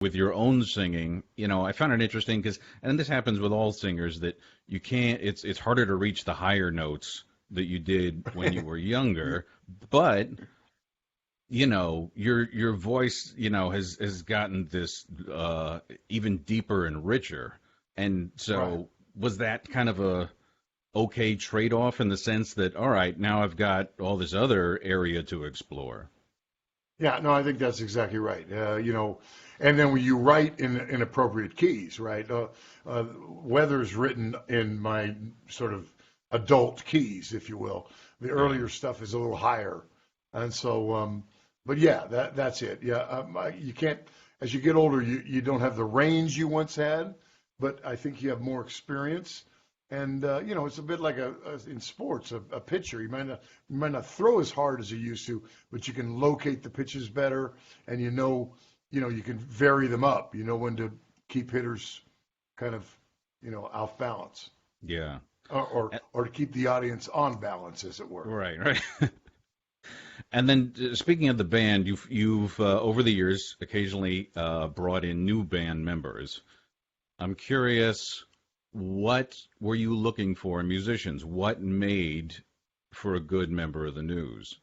with your own singing, I found it interesting because, and this happens with all singers, that you can't. It's harder to reach the higher notes that you did when you were younger, but your voice, has gotten this even deeper and richer, and Right. so was that kind of a okay trade-off in the sense that, all right, now I've got all this other area to explore. Yeah, no, I think that's exactly right. And then when you write in appropriate keys, right? Weather's written in my sort of adult keys, if you will. The Yeah. earlier stuff is a little higher, and so, but yeah, that's it. Yeah, you can't. As you get older, you don't have the range you once had, but I think you have more experience. And it's a bit like in sports, a pitcher. You might not throw as hard as you used to, but you can locate the pitches better, and you can vary them up. You know when to keep hitters kind of, off balance, Yeah. or to keep the audience on balance, as it were. Right, right. And then speaking of the band, you've over the years occasionally brought in new band members. I'm curious, what were you looking for in musicians? What made for a good member of the News?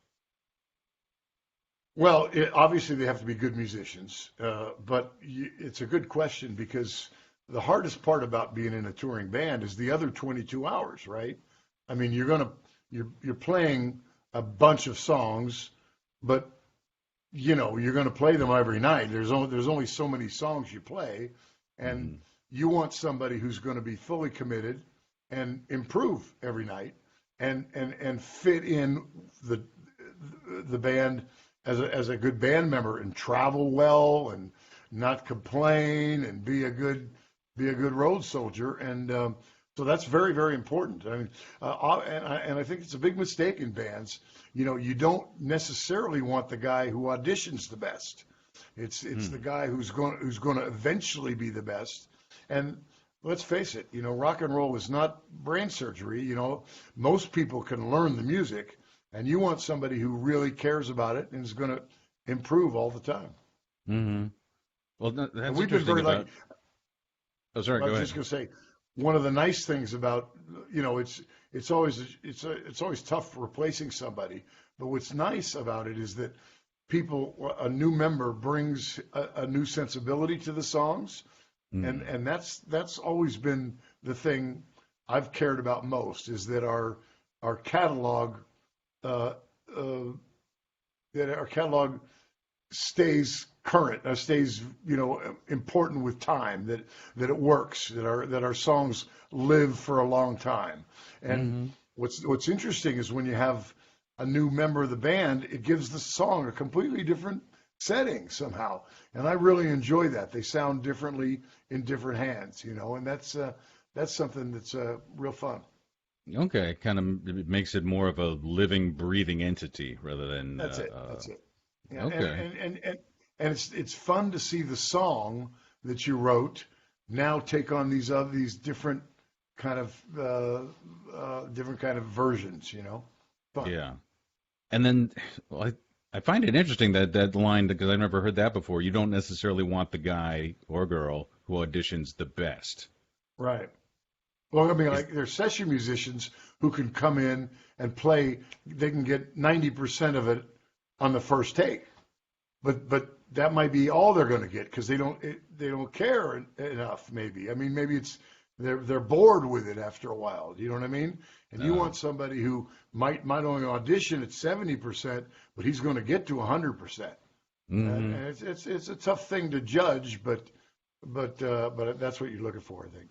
Well, obviously they have to be good musicians, but it's a good question because the hardest part about being in a touring band is the other 22 hours, right? I mean, you're playing a bunch of songs, but you're gonna play them every night. There's only so many songs you play, and Hmm. you want somebody who's going to be fully committed and improve every night, and fit in the the band as a good band member and travel well and not complain and be a good road soldier. And so that's very, very important. I mean, and I think it's a big mistake in bands. You don't necessarily want the guy who auditions the best. It's the Hmm. guy who's going to eventually be the best. And let's face it, rock and roll is not brain surgery. Most people can learn the music, and you want somebody who really cares about it and is going to improve all the time. Hmm. Well, And that's we've been interesting very lucky. about. Oh, sorry. I Go was ahead. just going to say, one of the nice things about, it's always tough replacing somebody, but what's nice about it is that a new member brings a new sensibility to the songs, and Hmm. and that's always been the thing I've cared about most, is our catalog uh, uh, that our catalog stays current, stays important with time, that it works, that our songs live for a long time. And Hmm. what's interesting is when you have a new member of the band, it gives the song a completely different setting somehow, and I really enjoy that. They sound differently in different hands, and that's something that's real fun. Okay, kind of it makes it more of a living, breathing entity rather than. That's it. That's it. Yeah, and Okay. and and and, and it's fun to see the song that you wrote now take on these kind of different kind of versions. Fun. Yeah. And then, well, I find it interesting that line because I've never heard that before. You don't necessarily want the guy or girl who auditions the best. Right. Well, I mean, Is like there's session musicians who can come in and play. They can get 90% of it on the first take, but that might be all they're going to get because they don't care enough. Maybe, I mean, maybe it's they're bored with it after a while. Do you know what I mean? And you uh, want somebody who might only audition at 70%, but he's going to get to 100%. And hmm it's a tough thing to judge, but that's what you're looking for, I think.